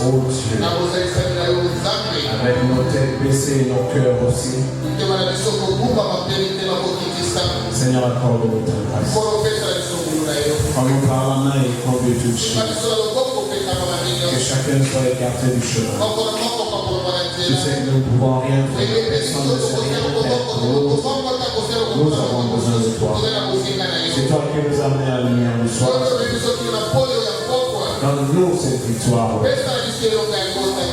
Oh Dieu, avec nos têtes baissées et nos cœurs aussi, Seigneur, accorde-nous ta grâce. Prends-nous par la main et conduis toutes choses. Que chacun soit écarté du chemin. Tu sais que nous ne pouvons rien faire. Personne ne sait rien faire. Nous avons besoin de toi. C'est toi qui nous as amenés à la lumière du soir. Donne-nous cette victoire.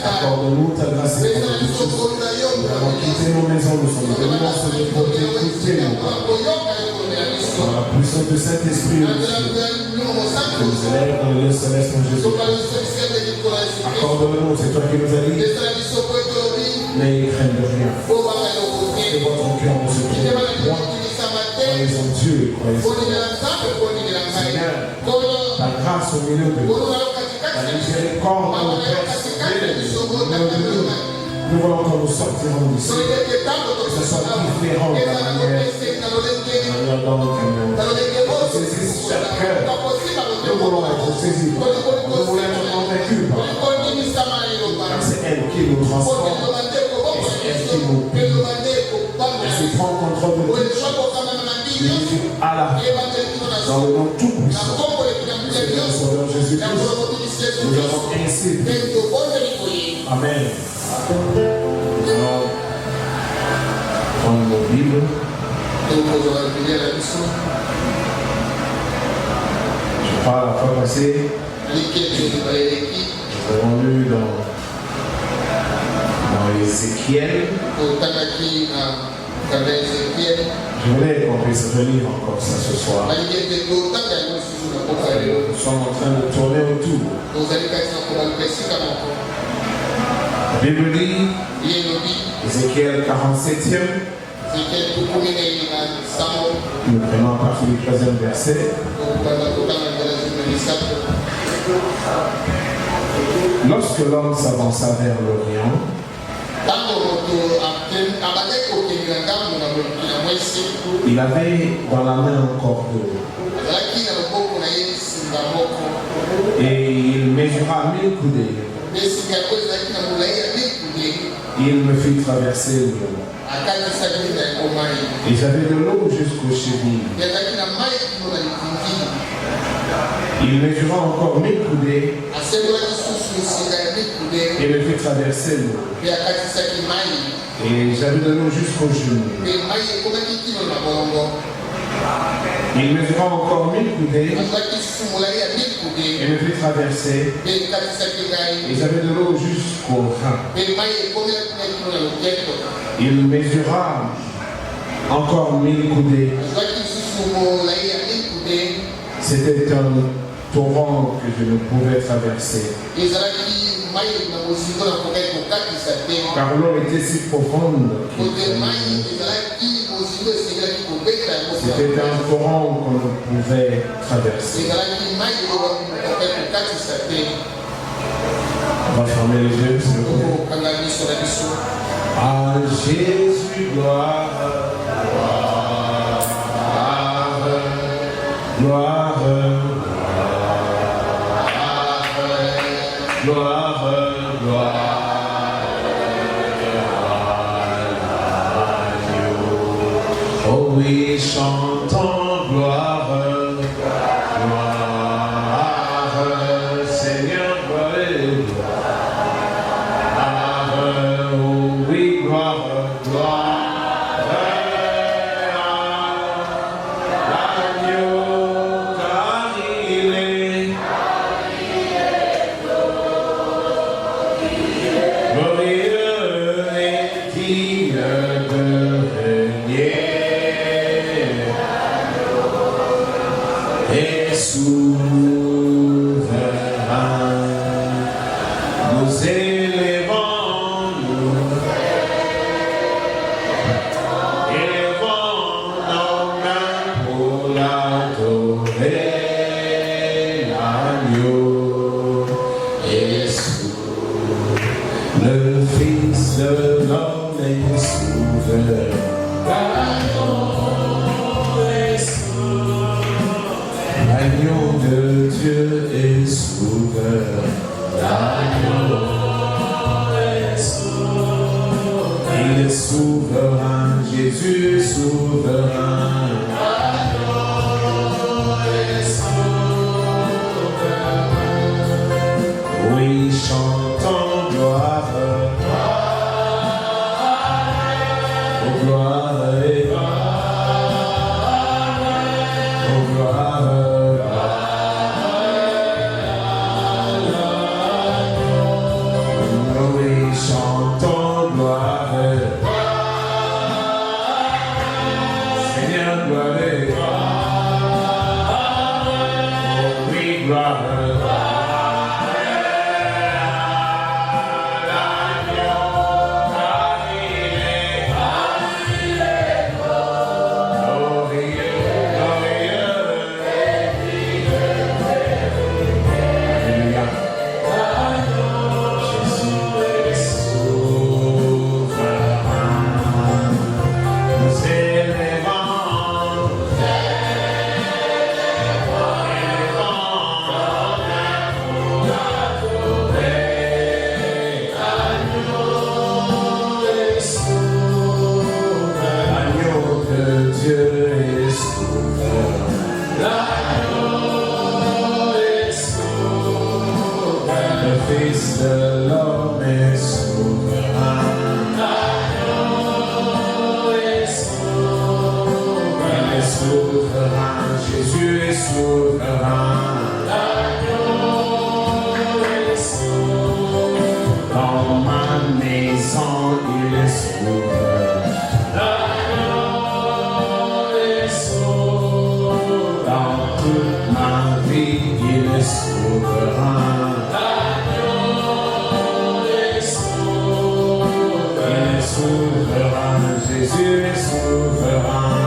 Accorde-nous ta grâce et ta bénédiction. Nous avons quitté nos maisons, nous sommes venus dans ce lieu écoutez-nous. Dans la puissance du Saint-Esprit, que nous élève dans le lieu céleste en Jésus. Accorde-nous, c'est toi qui nous as dit. N'ayez crainte de rien. Que votre cœur ne se trompe point. Croyez en Dieu et croyez en Dieu. Seigneur, ta grâce au milieu de nous, ta miséricorde au Père, nous voulons que nous sortirons d'ici. Que ce soit différent de la manière dont nous caminons. Que saisisse chaque cœur. Nous voulons être saisis. Nous voulons être convaincus. Car c'est elle qui nous transforme. Et c'est elle qui nous prie. Elle se prend contrôle de tout. Jésus à la dans le nom tout puissant. Seigneur le Sauveur Jésus-Christ. Nous avons ainsi prié. Amen. Alors, prendre nos Bibles. Je parle la fois passée. Nous avons lu dans Ézéchiel. Je voulais qu'on puisse relire encore ça ce soir. Nous sommes en train de tourner autour. La Bible dit, Ézéchiel 47e, nous prenons à partir du 13e verset. Lorsque l'homme s'avança vers l'Orient, il avait dans la main un cordeau. Et il mesura 1000 coudées. Il me fit traverser l'eau. Et j'avais de l'eau jusqu'aux chevilles. Il mesura encore 1000 coudées. Et me fit traverser l'eau. Et j'avais de l'eau jusqu'aux genoux. Il mesura encore 1000 coudées. Et me fit traverser. Et j'avais de l'eau jusqu'aux reins. Il mesura encore 1000 coudées. C'était un torrent que je ne pouvais traverser. Car l'eau était si profonde. C'était un torrent qu'on ne pouvait traverser. On va fermer les yeux, s'il vous plaît. À Jésus, gloire, gloire, gloire, gloire, gloire. Oh oui, chantons gloire, gloire, Seigneur, gloire, oh oui, gloire, gloire, l'agneau, car il est glorieux et digne de régner. Et souverain, nous élevons nos mains pour l'adorer, l'agneau est souverain, le Fils de l'homme est souverain. L'agneau de Dieu est souverain. L'agneau Fils de l'homme est souverain. Il est souverain, Jésus est souverain. Dans ma maison, il est souverain. Dans toute ma vie, il est souverain. Il est souverain, Jésus est souverain.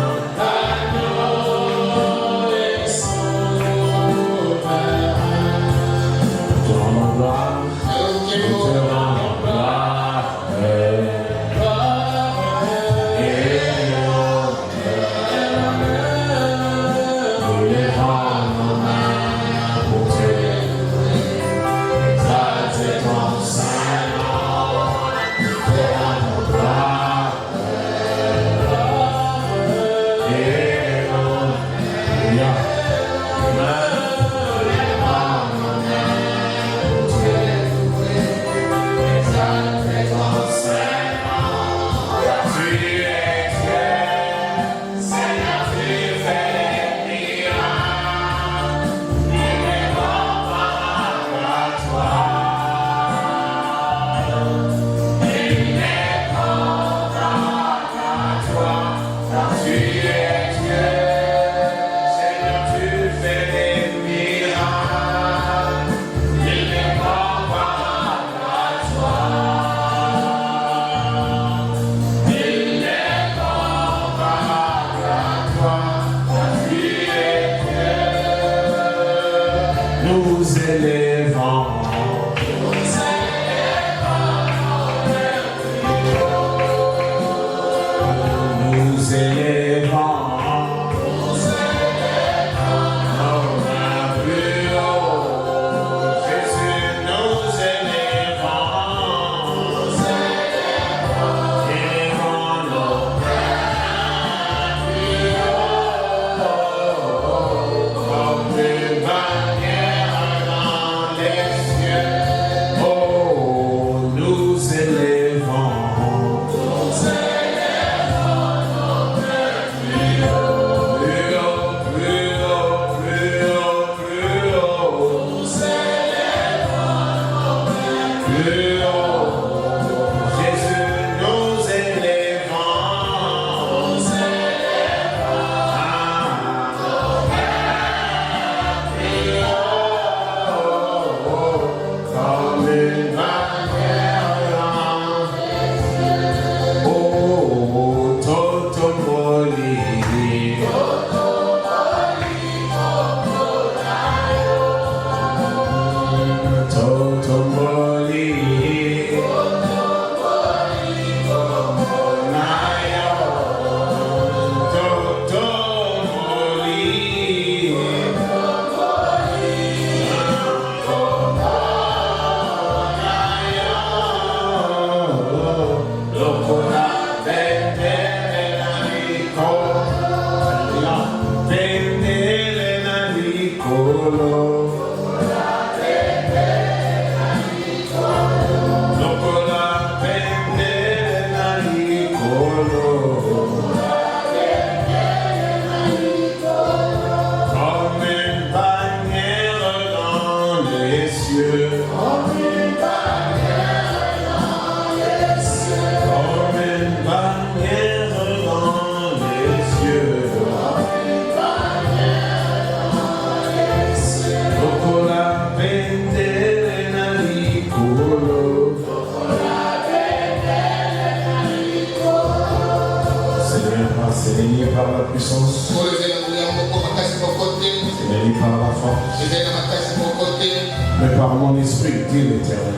Mais par mon esprit, dit l'Éternel.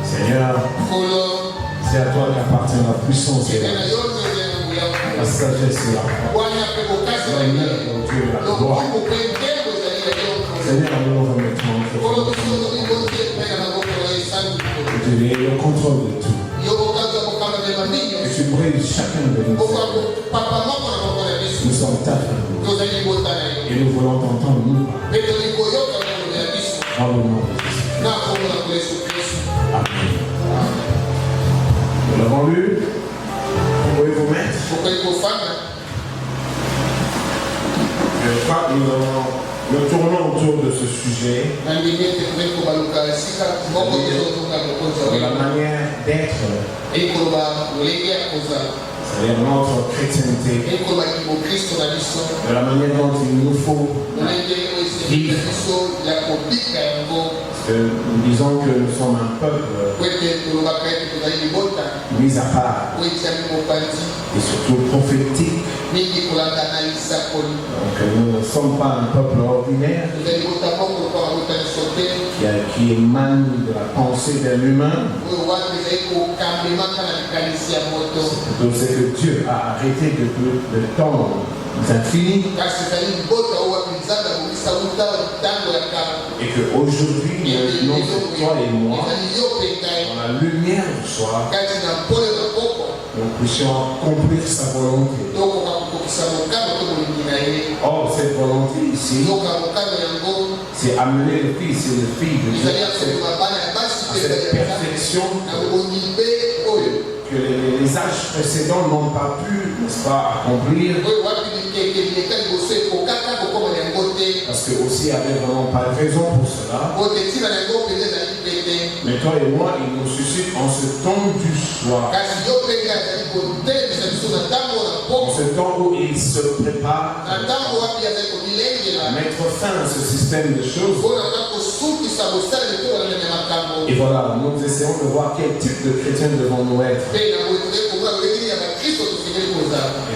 Seigneur, c'est à toi qu'appartient la puissance et la sagesse et la force. Seigneur, mon Dieu, la gloire. Seigneur, nous remettons entre tu es le contrôle de tout. Et tu brises chacun de nous. Nous sommes ta famille. Et nous voulons t'entendre nous. Dans le nom de Jésus. Amen. Nous l'avons lu. Vous pouvez vous mettre. Je crois que nous tournons autour de ce sujet. De la manière d'être. C'est-à-dire notre chrétienté. De la manière dont il nous faut vivre. Nous disons que nous sommes un peuple mis à part et surtout prophétique. Donc nous ne sommes pas un peuple ordinaire qui émane de la pensée d'un humain. Donc c'est que Dieu a arrêté de temps infini et qu'aujourd'hui, toi et moi, dans la lumière du soir, nous puissions accomplir sa volonté. Or, cette volonté ici, c'est amener le Fils et le Fils de Dieu à cette perfection que les âges précédents n'ont pas pu, n'est-ce pas, accomplir. Parce que aussi, il n'y avait vraiment pas de raison pour cela. Mais toi et moi, il nous suscite en ce temps du soir. En ce temps où il se prépare à mettre fin à ce système de choses. Et voilà, nous essayons de voir quel type de chrétien devons-nous être. Et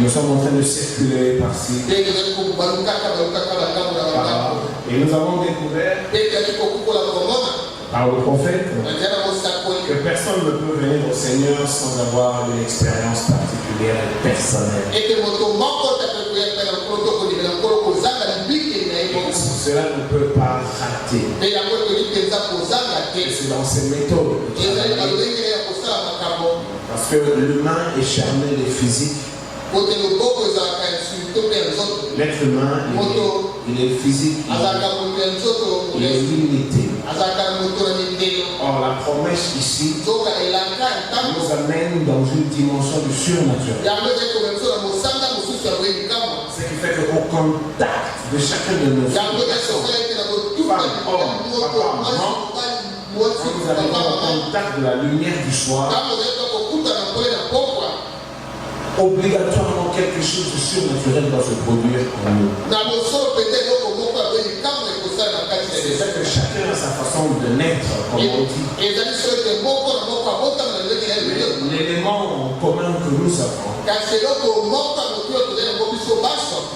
nous sommes en train de circuler par-ci. Et nous avons découvert par le prophète que personne ne peut venir au Seigneur sans avoir une expérience particulière et personnelle. Cela ne peut pas rater. C'est dans ces méthodes. Parce que l'humain est charnel et physique. L'être humain, il est physique, il est limité. Or, la promesse ici nous amène dans une dimension du surnaturel. Ce qui fait qu'au contact de chacun de nos femmes, hommes, papa, maman, quand nous arrivons au contact de la lumière du soir, obligatoirement quelque chose de surnaturel doit se produire en nous. C'est ça que chacun a sa façon de naître, comme on dit. L'élément commun que nous avons,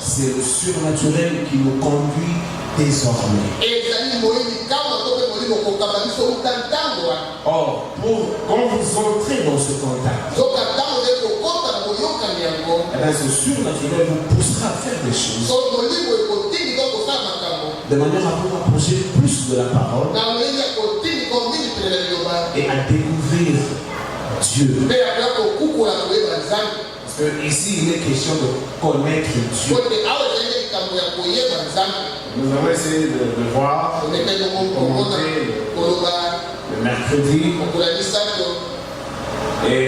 c'est le surnaturel qui nous conduit désormais. Or, quand vous entrez dans ce contact, eh bien, ce surnaturel vous poussera à faire des choses de manière à vous rapprocher plus de la parole et à découvrir Dieu. Parce que ici, il est question de connaître Dieu. Nous allons essayer de voir, commenter le mercredi. Et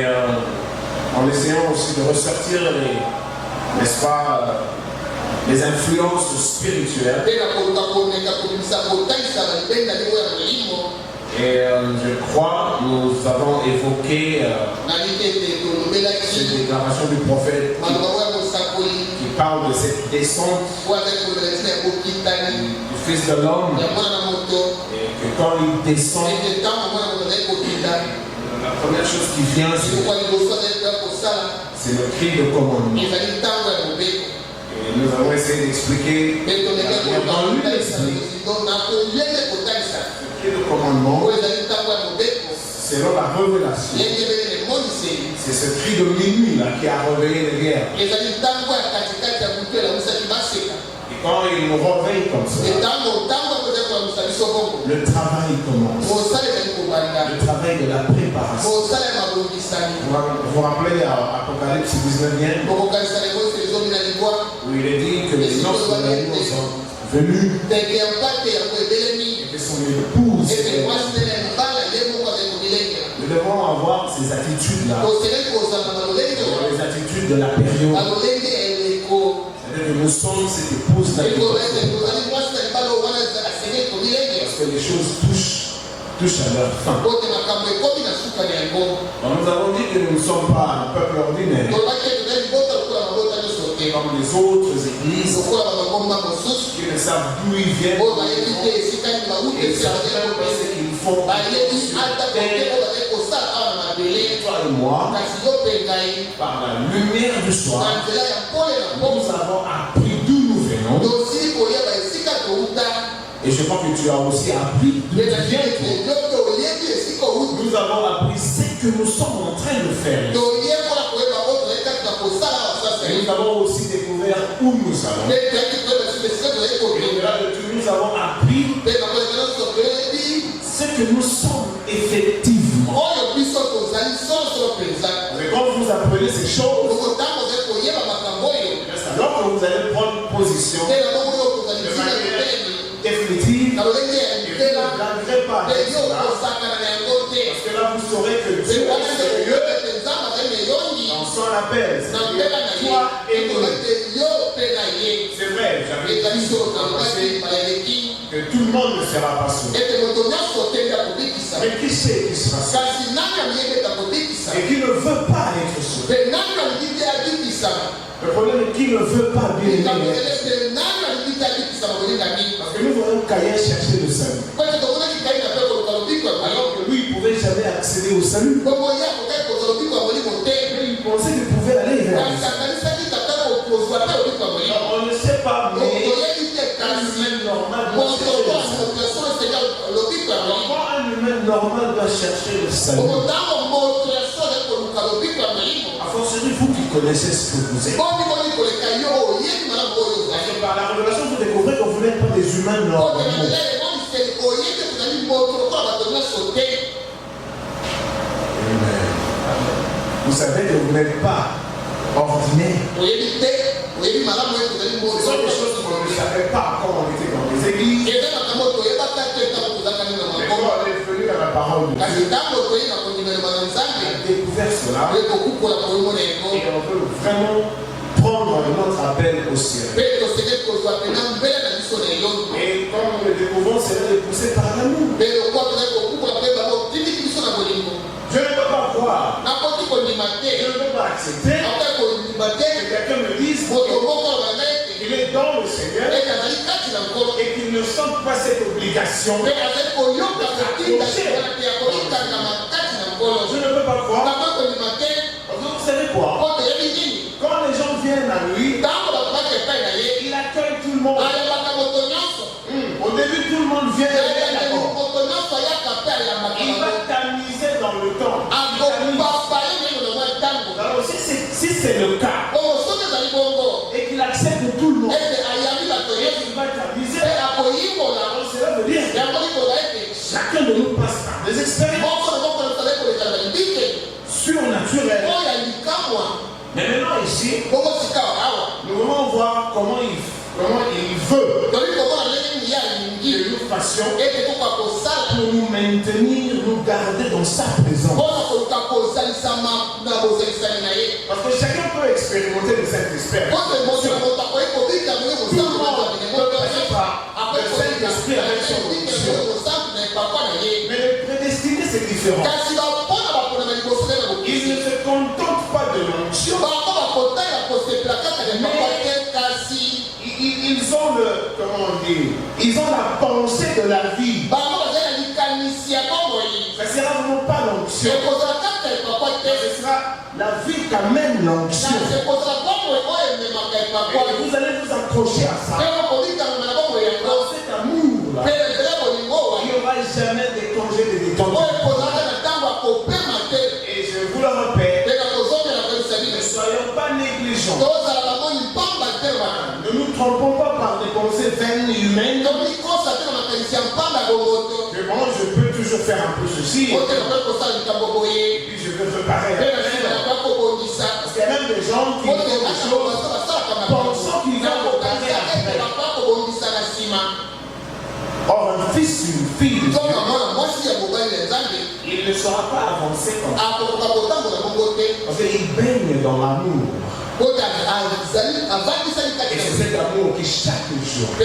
en essayant aussi de ressortir n'est-ce pas, les influences spirituelles. Et je crois nous avons évoqué cette déclaration du prophète qui parle de cette descente du Fils de l'homme, et que quand il descend, la première chose qui vient, c'est le cri de commandement. Et nous avons essayé d'expliquer dans l'esprit le cri de commandement, selon la révélation. C'est ce cri de minuit là qui a réveillé les guerres. Et quand il nous réveille comme ça, le travail commence. Le travail de la préparation. Vous vous rappelez à Apocalypse 19e, où il est dit que les noces de l'agneau sont venues, et que son épouse. Nous devons avoir ces attitudes-là. Les attitudes de la période. C'est-à-dire que nous sommes cette épouse-là. Parce que les choses touchent à leur fin. Donc nous avons dit que nous ne sommes pas un peuple ordinaire. Comme les autres églises qui ne savent d'où ils viennent et savent même pas ce qu'ils font. Toi et moi, par la lumière du soir, nous avons appris d'où nous venons. Et je crois que tu as aussi appris d'où tu viens. Nous avons appris ce que nous sommes en train de faire. Et nous avons aussi découvert où nous allons. Et nous avons appris ce que nous sommes effectivement. Mais quand vous apprenez ces choses, alors que vous allez prendre position de manière définitive, et vous ne garderez pas parce que là vous saurez que Dieu est sérieux dans son appel. Toi et nous. C'est vrai, j'avais dit que tout le monde ne sera pas sauvé. Mais qui sait qui sera sauvé? Et qui ne veut pas être sauvé? Le problème est qu'il ne veut pas bien aimer. Parce que nous voyons Caïn chercher le salut. Alors que lui, il ne pouvait jamais accéder au salut. Mais il pensait qu'il pouvait aller vers le salut. Alors, on ne sait pas, mais un humain normal doit chercher le salut. Pourquoi un humain normal doit chercher le salut? A fortiori vous qui connaissez ce que vous êtes. Parce que par la révélation, vous découvrez que vous n'êtes pas des humains normaux. Amen. Vous savez que vous n'êtes pas ordinaire. Ce sont des choses qu'on ne savait pas quand on était dans les églises. Mais quand on est venu dans la parole de Dieu, on a découvert cela. Et on peut vraiment prendre notre appel au ciel. Et quand nous le découvrons, c'est de pousser par l'amour. Je ne peux pas croire. Je ne peux pas accepter que quelqu'un me dise qu'il est dans le Seigneur et qu'il ne sente pas cette obligation. Je ne peux pas croire. Vous savez quoi? Quand les gens viennent à lui, il accueille tout le monde. Au début, tout le monde vient. Il va tamiser dans le temps. Alors si c'est le cas, et qu'il accepte tout le monde, et qu'il va tamiser, cela veut dire que chacun de nous passe par des expériences surnaturelles. Mais maintenant ici, nous voulons voir comment il veut que nous fassions pour nous maintenir, nous garder dans sa présence. Parce que chacun peut expérimenter le Saint-Esprit. Tout le monde peut passer par le Saint-Esprit avec son onction. Mais le prédestiné, c'est différent. Il ne se contente pas de l'onction. Ils ont le, comment on dit, ils ont la pensée de la vie. Ce ne sera vraiment pas l'onction. Ce sera la vie qu'amène l'onction. Et vous allez vous accrocher à ça. Dans cet amour-là, il n'y aura jamais de congé de détente. Et je vous le répète, ne soyons pas négligents. Ne nous trompons pas par des pensées vaines humaines. Que bon, je peux toujours faire un peu ceci. Et puis je veux faire pareil. Parce qu'il y a même des gens qui font des choses pensant qu'ils vont reparer après. Or, un fils ou une fille de Dieu, il ne sera pas avancé comme ça. Parce qu'il baigne dans l'amour. Et c'est cet amour qui chaque jour, je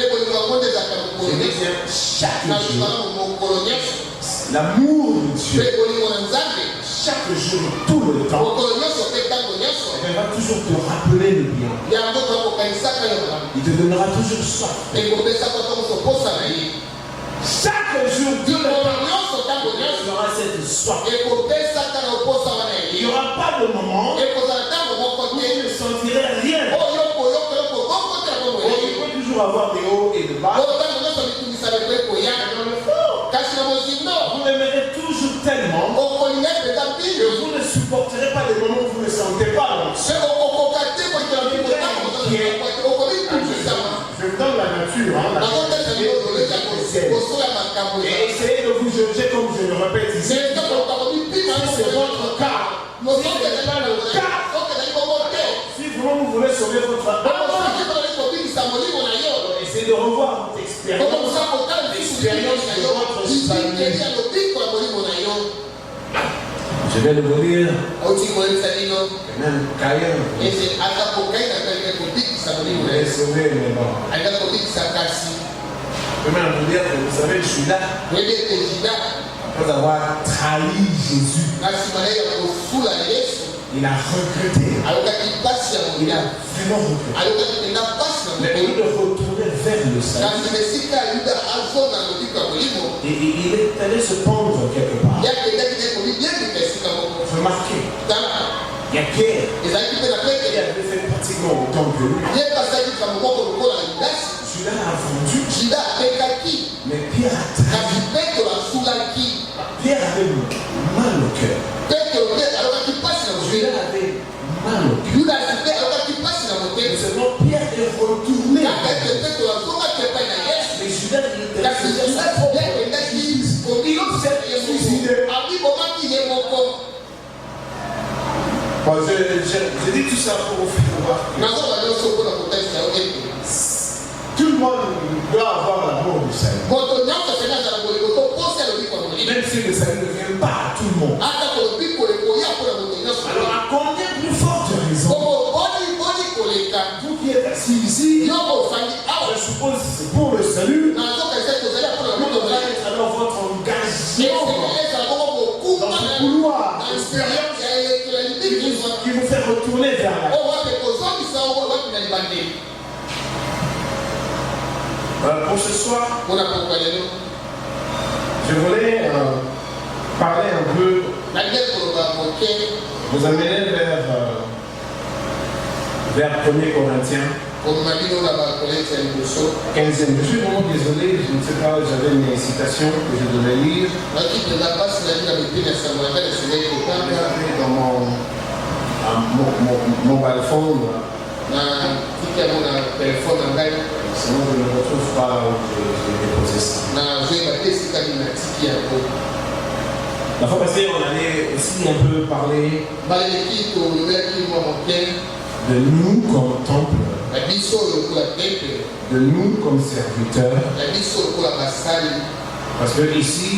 veux dire chaque jour, l'amour de Dieu, chaque jour, tout le temps, il va toujours te rappeler le bien. Il te donnera toujours soif. Chaque jour, Dieu aura cette soif. Il n'y aura pas de moment où tu ne sentirais rien. Il peut toujours avoir des hauts et des bas. Vous l'aimerez toujours tellement que vous ne supporterez pas des moments où vous ne sentez pas. Je vous donne la nature. Et essayez de vous juger comme je le répète ici. Si c'est votre cas, si ce n'est pas le cas, si vraiment vous voulez sauver votre âme, essayez de revoir votre expérience, l'expérience de votre famille. Je vais le vous dire, même Caïn, il est sauvé, mais bon. Je vais vous dire que vous savez, je suis là. Après avoir trahi Jésus, il a regretté. Il a vraiment regretté. Mais au lieu de retourner vers le salut, il est allé se pendre quelque part. Remarquez, il y a guerre. Il avait fait pratiquement autant que lui. Judas a vendu. Mais Pierre a trahi. Pierre avait mal au cœur. Judas avait mal au cœur. Mais seulement Pierre est retourné. Mais Judas était j'ai dit tout ça pour vous faire voir que tout le monde doit avoir l'amour du salut. Même si le salut ne vient pas à tout le monde. Alors à combien plus forte raison, vous qui êtes assis ici, je suppose que c'est pour le salut, vous devrez être alors votre engagement dans ce couloir d'expérience qui vous fait retourner vers là. Pour ce soir, je voulais parler un peu, vous amener vers 1 Corinthiens 15e. Je suis vraiment désolé, je ne sais pas, j'avais une citation que je devais lire. Dans mon balcon. Sinon je ne retrouve pas où j'ai déposé ça. La fois passée, on allait aussi un peu parler de nous comme temple, de nous comme serviteurs. Parce que ici,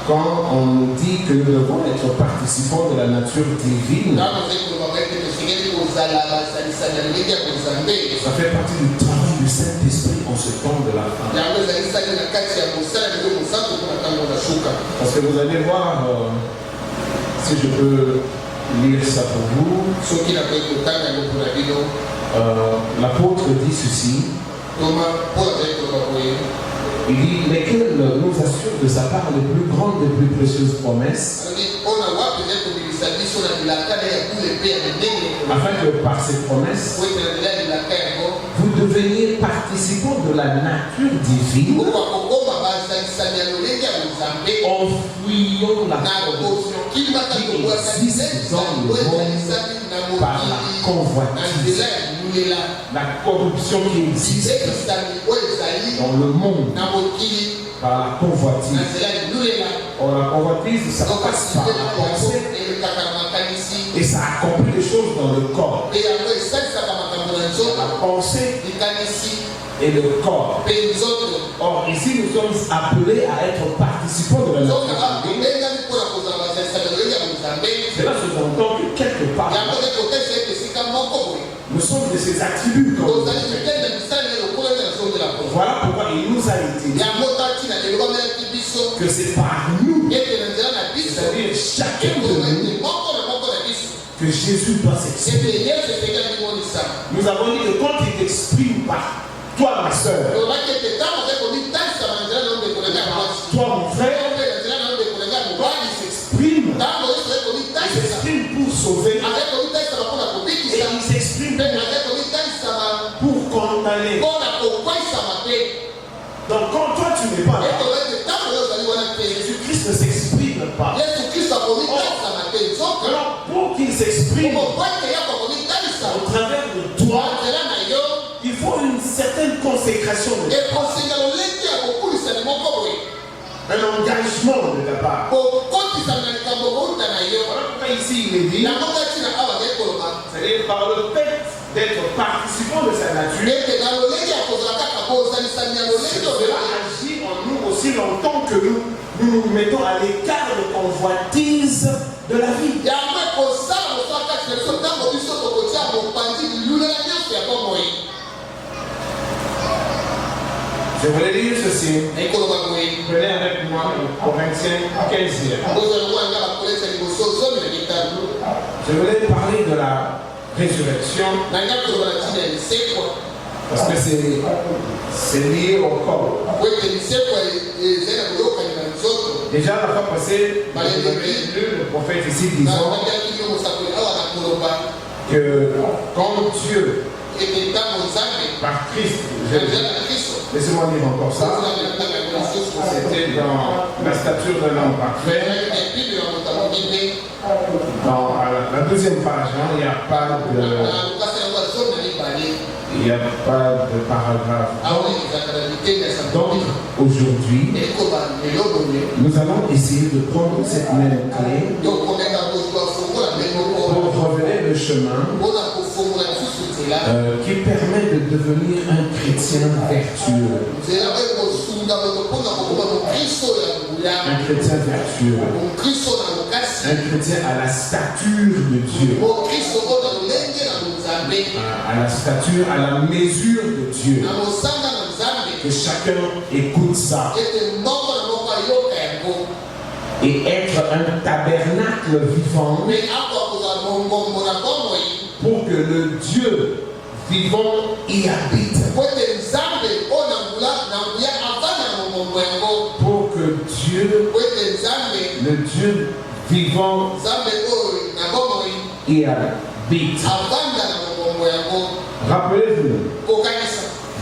quand on nous dit que nous devons être participants de la nature divine, ça fait partie du travail du Saint-Esprit en ce temps de la fin. Parce que vous allez voir, si je peux lire ça pour vous, l'apôtre dit ceci. Il dit, lesquels nous assurent de sa part les plus grandes et plus précieuses promesses, afin que par ces promesses, vous deveniez participants de la nature divine, en fuyant la corruption qui existe dans le monde par la convoitise. La corruption qui existe dans le monde par la convoitise. Or, la convoitise, ça passe par la pensée et ça accomplit des choses dans le corps. La pensée et le corps. Or, ici, nous sommes appelés à être participants de la nature divine. Cela sous-entend que quelque part, nous sommes de ses attributs. Voilà pourquoi il nous a été dit que c'est par nous, c'est-à-dire chacun de nous, que Jésus doit s'exprimer. Nous avons dit que quand il t'exprime par toi, ma soeur, toi, mon frère, il s'exprime pour sauver, et il s'exprime pour condamner. Donc quand toi tu n'es pas là, Jésus-Christ ne s'exprime pas. Alors pour qu'il s'exprime au travers de toi, il faut une certaine consécration de ta part. Un engagement de ta part. Voilà pourquoi ici il est dit, c'est-à-dire par le fait d'être participant de sa nature, cela agit en nous aussi longtemps que nous nous mettons à l'écart de convoitise de la vie. Je voulais lire ceci. Prenez avec moi Corinthiens 15e. Je voulais parler de la résurrection parce que c'est lié au corps. Déjà la fois passée, j'avais lu le prophète ici disant que quand Dieu par Christ, laissez-moi dire encore ça, c'était dans la stature d'un homme parfait. Dans la deuxième page, il n'y a pas de paragraphe. Donc aujourd'hui, nous allons essayer de prendre cette même clé pour révéler le chemin qui permet de devenir un chrétien vertueux. Un chrétien vertueux. Un chrétien à la stature de Dieu. À la stature, à la mesure de Dieu. Que chacun écoute ça. Et être un tabernacle vivant pour que le Dieu vivant y habite. Pour que Dieu, le Dieu vivant y habite. Rappelez-vous,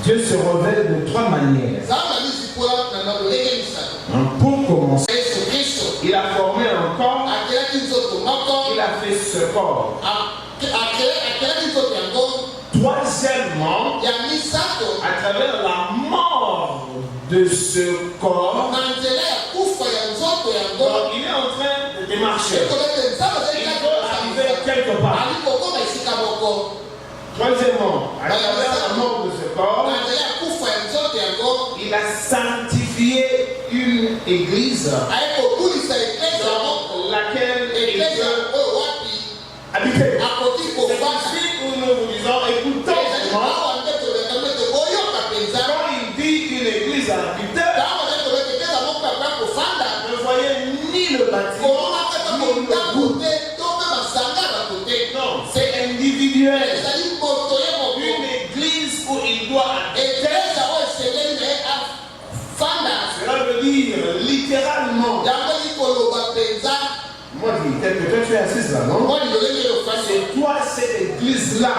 Dieu se révèle de trois manières. Pour commencer, il a formé un corps, il a fait ce corps. Troisièmement, à travers la mort de ce corps, il est en train de démarcher. Il peut arriver quelque part. Troisièmement, à travers la mort de ce corps, il a sanctifié une église dans laquelle il veut habiter. C'est ici où nous vous disons, écoutez-moi, quand il dit une église à habiter, ne voyez ni le bâtiment, ni le groupe. Non, c'est individuel. Une église où il doit habiter. Cela veut dire littéralement. Moi, je dis, tel que toi tu es assise là, non? C'est toi cette église-là.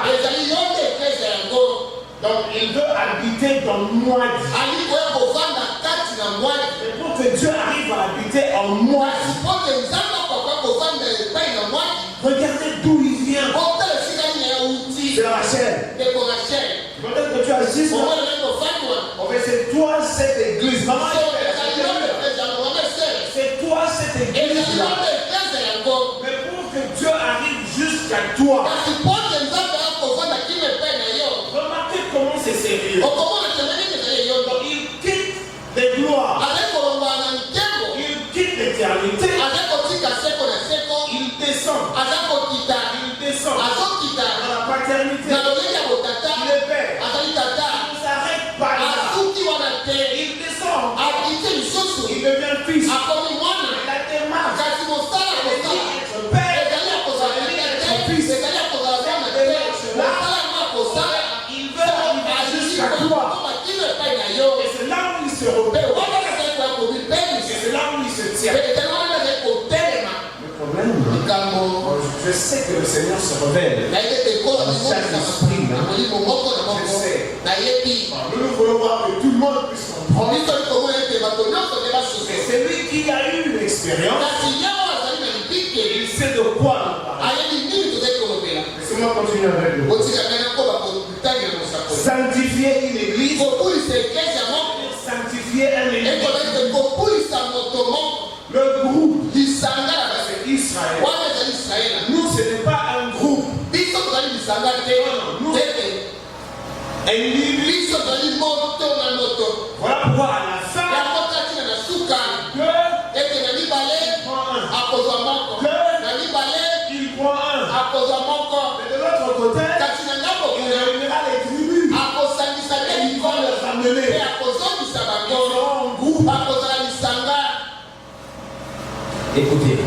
Donc il veut habiter dans moi. Et pour que Dieu arrive à habiter en moi, regardez d'où il vient. C'est la chair. Peut-être que tu as assise là. C'est toi cette église. Maman, c'est toi cette église-là. Mais pour que Dieu arrive jusqu'à toi, remarquez comment c'est sérieux. problème, je sais que le Seigneur se révèle dans chaque esprit. Je sais. Nous voulons voir que tout le monde puisse comprendre. C'est lui qui a eu l'expérience. Il sait de quoi nous parler. Laissez-moi continuer avec vous. Sanctifier une église. Sanctifier un église. Le groupe. C'est Israël. Nous, ce n'est pas un groupe. Nous, voilà pourquoi à la fin, il prend un. Mais de l'autre côté, il réunira les tribus. Il va les ramener. Ils seront en groupe. Écoutez,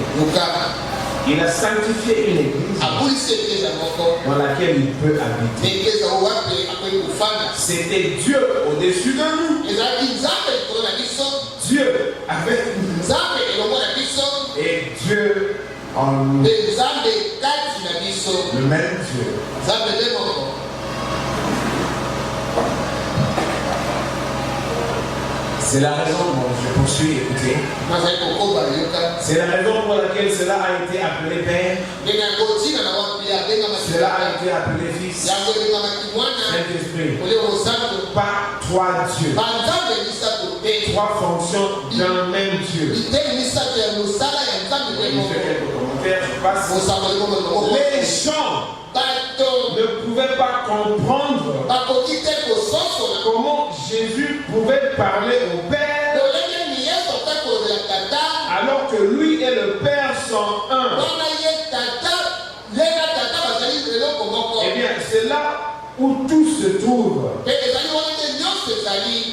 il a sanctifié une église dans laquelle il peut habiter. C'était Dieu au-dessus de nous. Dieu avec nous. Et Dieu en nous. Le même Dieu. C'est la raison, je poursuis, écoutez. C'est la raison pour laquelle cela a été appelé Père. Cela a été appelé Fils. Saint-Esprit. Pas trois dieux. Trois fonctions d'un même Dieu. Je fais quelques commentaires, je passe. Les gens ne pouvaient pas comprendre comment Jésus pouvait parler au Père alors que lui et le Père sont un. Eh bien, c'est là où tout se trouve.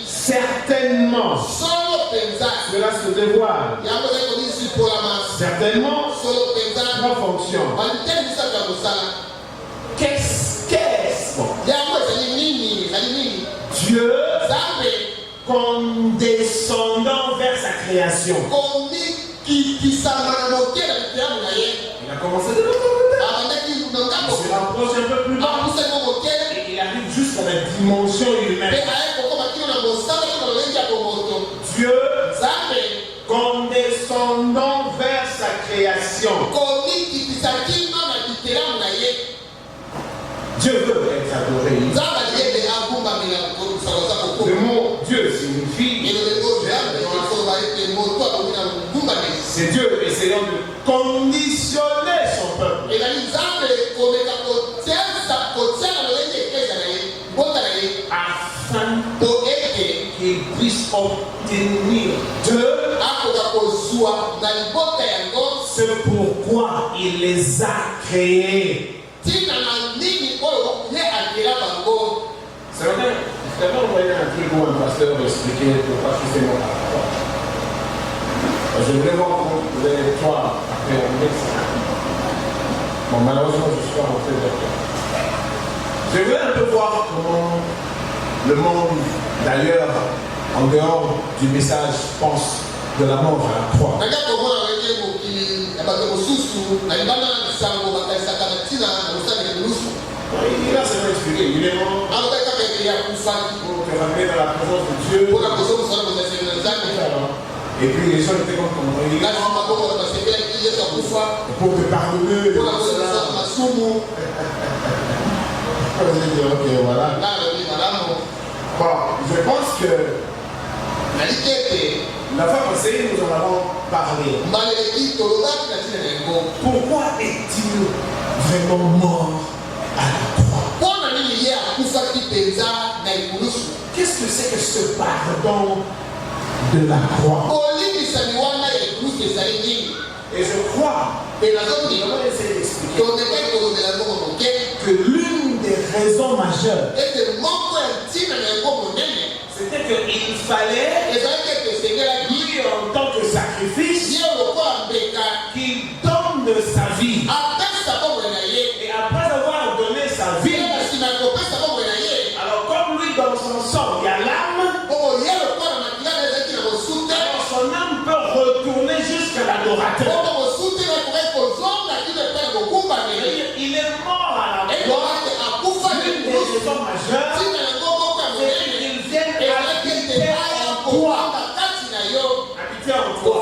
Certainement, cela se dévoile. Certainement, trois fonctions. Qu'est-ce Dieu condescendant vers sa création. Il a commencé de l'autre côté. Il se rapproche un peu plus bas. Et il arrive jusqu'à la dimension humaine. Dieu condescendant vers sa création. Dieu veut être adoré. Le mot Dieu signifie c'est Dieu essayant de conditionner son peuple afin qu'il puisse obtenir Dieu ce pourquoi il les a créés. C'est vrai, on voyait un truc où un pasteur expliquait pourquoi je fais mon rapport. Je voulais voir les trois après on met ça. Bon, malheureusement, je suis pas rentré d'accord. Je voulais un peu voir comment le monde, d'ailleurs, en dehors du message, pense de la mort à la croix. Il a seulement expliqué, il est mort pour te ramener dans la présence de Dieu. Et puis les gens étaient comme il est mort pour te pardonner. Ok, voilà. Bon, je pense que la fois passée, nous en avons parlé. Pourquoi est-il vraiment mort à la croix? Qu'est-ce que c'est que ce pardon de la croix? Et je crois, et la zone qui va essayer d'expliquer que l'une des raisons majeures, c'était qu'il fallait, lui en tant que sacrifice, qu'il donne de sa vie. Et après avoir donné sa vie, alors comme lui dans son sang, il y a l'âme, alors son âme peut retourner jusqu'à adorateur. Il est mort à la croix. L'une des raisons majeures, c'est qu'il vienne habiter en toi. Habiter en toi.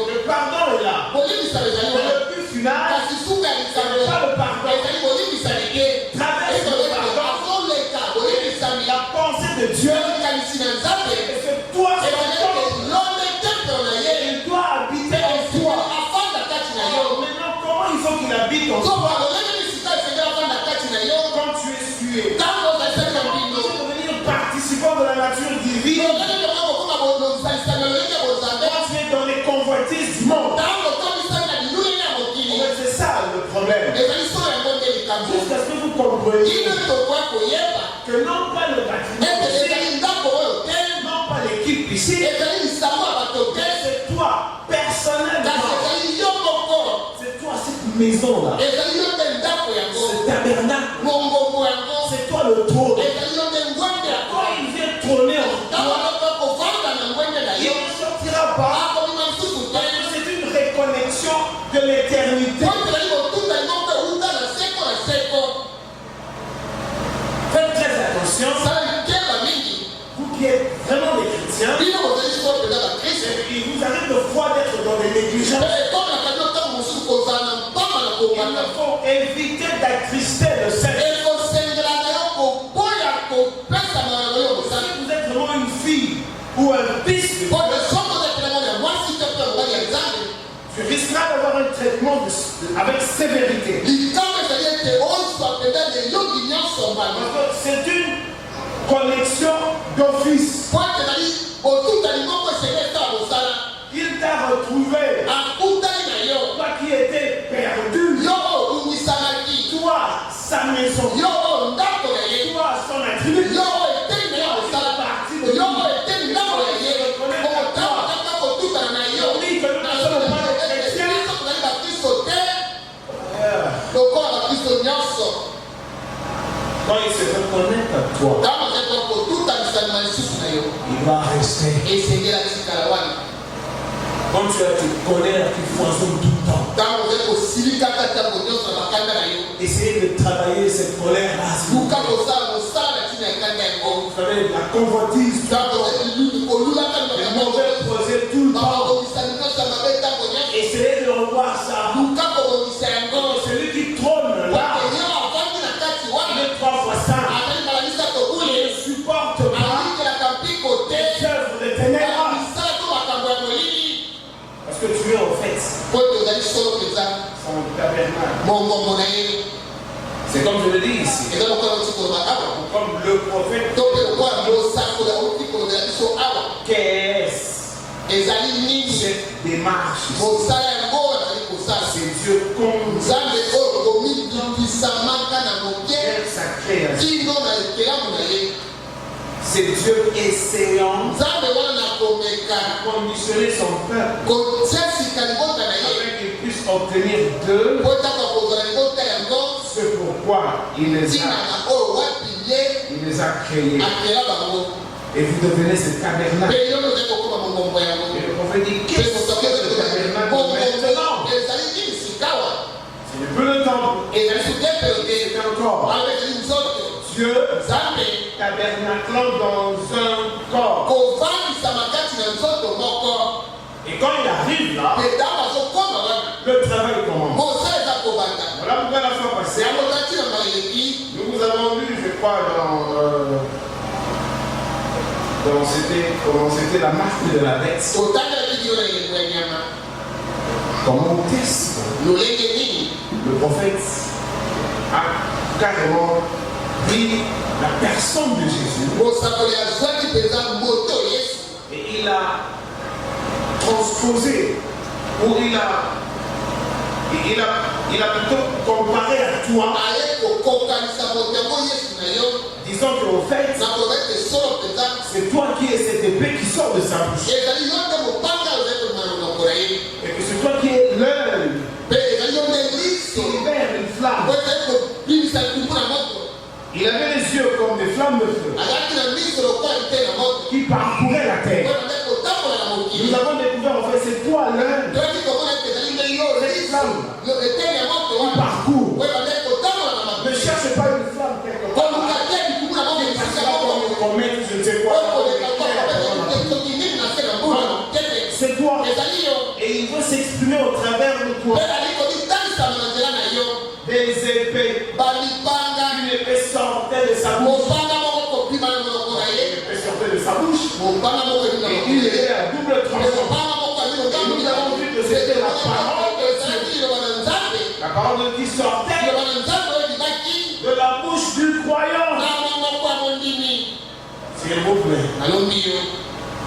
Le pardon est là. Mais le but final, ce n'est pas le pardon. Traverse le pardon. La pensée de Dieu, et c'est toi son homme. Il doit habiter en toi. Maintenant, comment il faut qu'il habite en toi? Quand tu es sué, tu es devenir participant de la nature divine. Quand tu es dans les convoitises du monde. C'est ça le problème. Jusqu'à ce que vous compreniez que non pas le bâtiment, non pas l'équipe ici, c'est toi personnellement. C'est toi cette maison-là. Ce tabernacle. C'est toi le trône. Quand il vient trôner en toi, il ne sortira pas. C'est une reconnexion de l'éternité. Faites très attention. Vous qui êtes vraiment des chrétiens, il vous arrive de fois d'être dans des négligences. Il faut éviter d'attrister le Seigneur. Si vous êtes vraiment une fille ou un fils, tu risqueras d'avoir un traitement avec sévérité. C'est une connexion d'office. Il t'a retrouvé. Toi qui étais perdu. Toi, sa maison. Toi, son attribut. Quand il se reconnaît à toi, il va rester. Quand tu te connais, tu foisonnes tout le temps. Essayez de travailler cette colère-là. Vous savez, la convoitise, les mauvais projets tout le temps. Essayez de revoir ça. Celui qui trône là, il est 3 fois ça. Il ne supporte pas les œuvres des ténèbres. Parce que tu es en fait son tabernacle. C'est comme je le dis ici. Comme le prophète. Qu'est-ce cette démarche? C'est Dieu comme sa création. C'est Dieu essayant de conditionner son peuple afin qu'il puisse obtenir d'eux ce pourquoi il les a créés. Et vous devenez ce tabernacle. Et le prophète dit, qu'est-ce que ce tabernacle maintenant? C'est le peu de temps. Et encore Dieu tabernaclant dans un corps. Et quand il arrive là, le travail commence. Voilà pourquoi la fois passée, nous vous avons vu, je crois, c'était la marque de la bête. Comment on teste? Le prophète a carrément pris la personne de Jésus et il a transposé, ou il a plutôt comparé à toi, disant qu'en fait, c'est toi qui es cette épée qui sort de sa bouche. Et que c'est toi qui es l'œil qui libère une flamme. Il avait les yeux comme des flammes de feu qui parcouraient la terre. Nous avons découvert en fait c'est toi l'œil flamme qui parcourt. Ne cherche pas une flamme quelque part. Pour mettre je ne sais quoi. C'est toi. Et il veut s'exprimer au travers de toi. Des épées. Une épée sortait de sa bouche. Une épée sortait de sa bouche. Et il était à double tranchant. Et nous avons vu que c'était la parole de Dieu. La parole de Dieu sortait de la bouche du croyant. S'il vous plaît.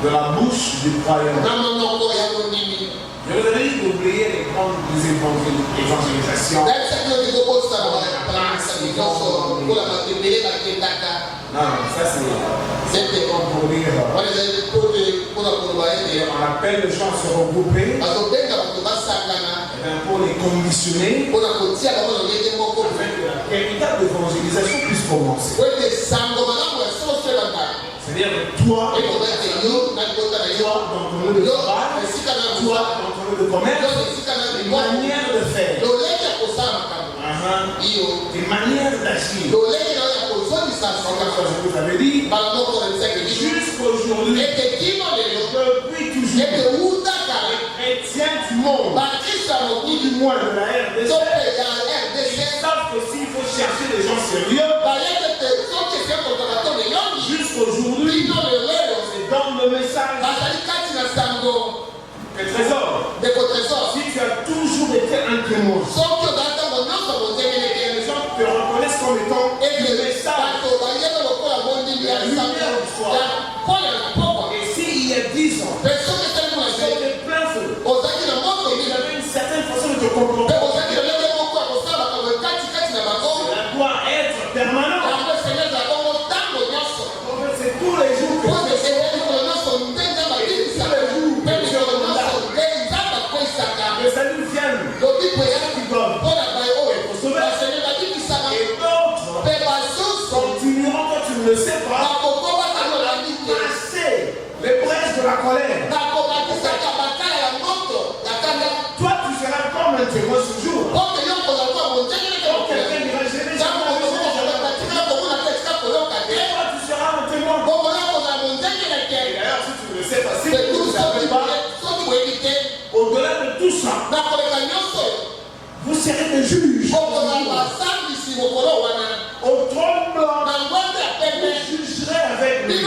De la bouche du croyant. Je vous ai dit d'oublier les grandes évangélisations. Non, ça c'est pour dire. On appelle les gens à se regrouper pour les conditionner afin que la véritable évangélisation puisse commencer. C'est-à-dire que toi, dans ton lieu de travail, toi, dans ton lieu de commerce, une manière de faire, une manière d'agir. Je vous avais dit, jusqu'aujourd'hui, depuis toujours, les chrétiens du monde, ou du moins de la RDC, ils savent que s'il faut chercher des gens sérieux, jusqu'aujourd'hui, c'est dans le message. Le trésor, si tu as toujours été un témoin, les gens te reconnaissent comme étant le message, la lumière du soir. Et s'il y a 10 ans, c'était plein feu, il y avait une certaine façon de te comporter. Ça doit être permanent. C'est tous les jours que le salut vienne. Et d'autres continueront quand tu ne le sais pas à passer les braises de la colère. Toi tu seras comme un témoin ce jour. Quelqu'un dira j'ai déjà et toi tu seras un témoin. Et d'ailleurs si tu ne le sais pas, si tu ne le savais pas, au-delà de tout ça, vous serez des juges. Au trône blanc, vous jugerez avec lui.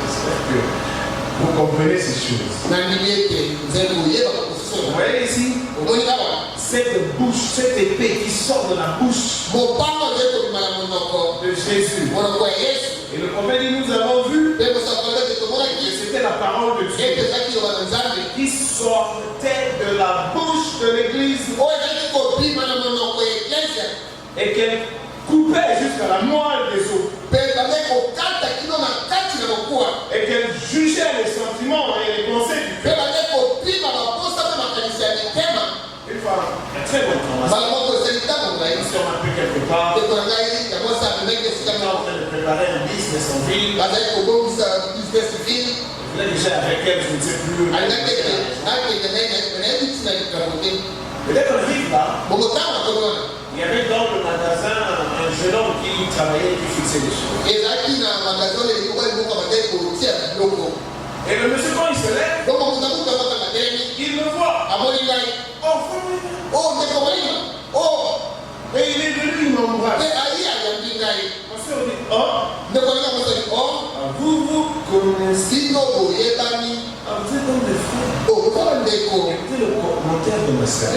J'espère que vous comprenez ces choses. Vous voyez ici, cette bouche, cette épée qui sort de la bouche de Jésus. Et le prophète dit, nous avons vu que c'était la parole de Dieu qui sortait de la bouche de l'église et qu'elle coupait jusqu'à la moelle des os et qu'elle jugeait les sentiments et les pensées du cœur. Une fois, un très bon temps. Si on a pu quelque part, on est en train de préparer un business en ville. Je l'ai déjà avec elle, je ne sais plus. Et dès qu'on arrive là, il y avait dans le magasin un jeune homme qui travaillait et qui fixait les choses. Et le monsieur, quand il se lève, il me voit. Et il est venu, il m'embrasse. Parce qu'on dit, vous connaissez. Vous êtes comme des frères. Écoutez le commentaire de ma sœur.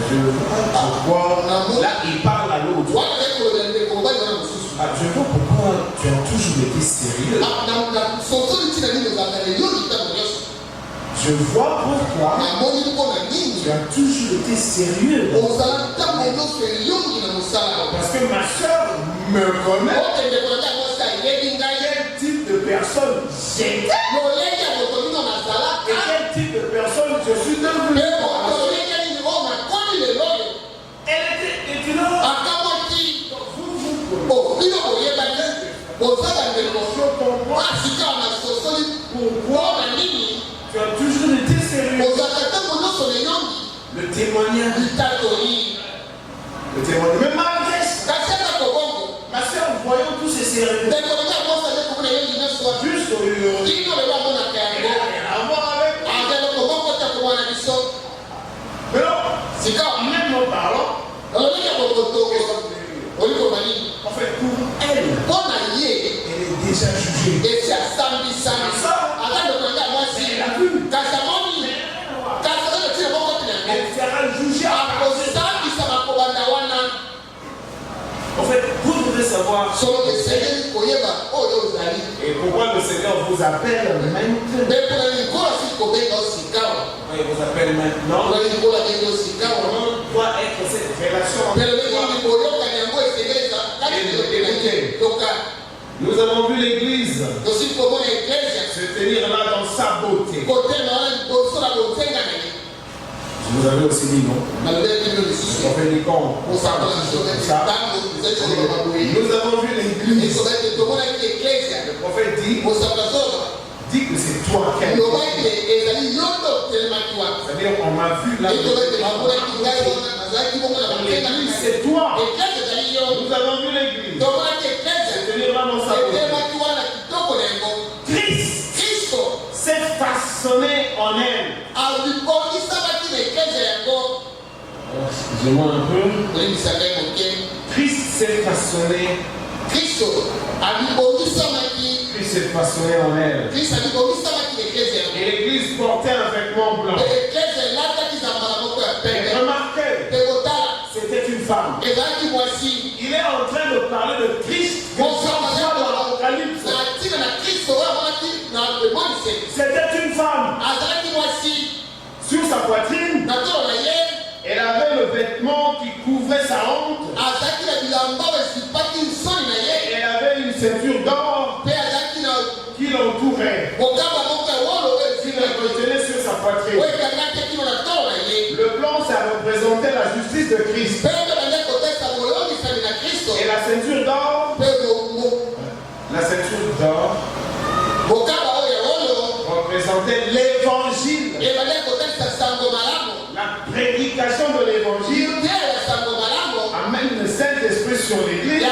Je vois pourquoi. Là, il parle à l'autre. Je vois pourquoi tu as toujours été sérieux. Je vois pourquoi tu as toujours été sérieux. Parce que ma soeur me connaît. Quel type de personne j'étais et quel type de personne je suis devenu. Elle était étudiante. tu as toujours été sérieux. Le témoignage. Le témoignage. Mais malgré ça, ma soeur, voyons tous ces sérieux. Juste au lieu. Il n'a rien à voir avec. Mais non, même en parlant, en fait, pour elle, elle est déjà jugée. Elle a vu. Elle sera jugée à cause. En fait, vous devez savoir. Et pourquoi le Seigneur vous appelle maintenant? Il vous appelle maintenant. Comment doit être cette relation entre toi? Nous avons vu l'église se tenir là dans sa beauté. Vous avez aussi dit non. On fait des comptes. Nous avons vu l'église. Le prophète dit que c'est toi qui as été. C'est-à-dire qu'on m'a vu là. L'église, c'est toi. Nous avons vu l'église. Se tenir là dans sa beauté. Christ s'est façonné en elle. Excusez-moi un peu. Christ s'est façonné. Christ s'est façonné en elle. Et l'église portait un vêtement blanc. Et remarquez, c'était une femme. Il est en train de parler de Christ. Dans l'Apocalypse. C'était une femme. Sur sa poitrine, elle avait le vêtement qui couvrait sa honte. Et elle avait une ceinture d'or qui l'entourait. Qui le retenait sur sa poitrine. Le blanc, ça représentait la justice de Christ. Et la ceinture d'or, représentait l'évangile. La prédication de l'évangile amène le Saint-Esprit sur l'église.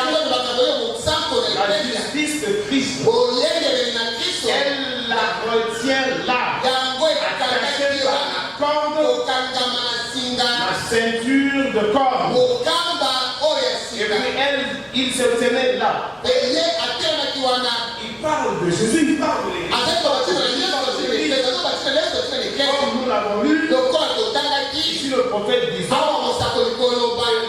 La justice de Christ, elle la retient là, attachée par la corde, la ceinture de corde. Et puis elle, il se tenait là. Il parle de Jésus, il parle de l'église. Comme nous l'avons lu, ici le prophète disait,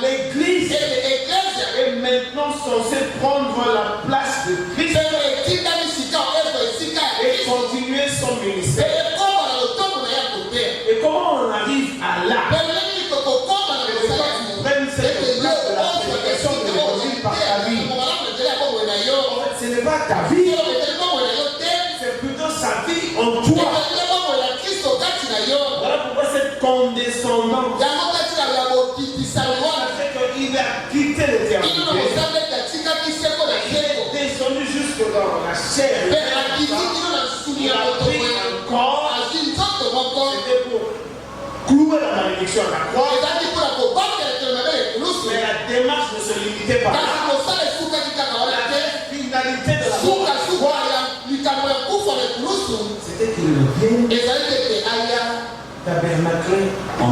l'église est maintenant censée prendre la place de Christ et continuer son ministère. Et comment on arrive à là? Ce n'est pas ta vie, c'est plutôt sa vie en toi. Voilà pourquoi cette condescendance fait qu'il a quitté l'éternité. Il est descendu jusque dans la chair. Il a pris un corps. C'était pour clouer la malédiction à la croix. Mais la démarche ne se limitait pas là. La finalité de la croix, c'était qu'il vienne tabernacler en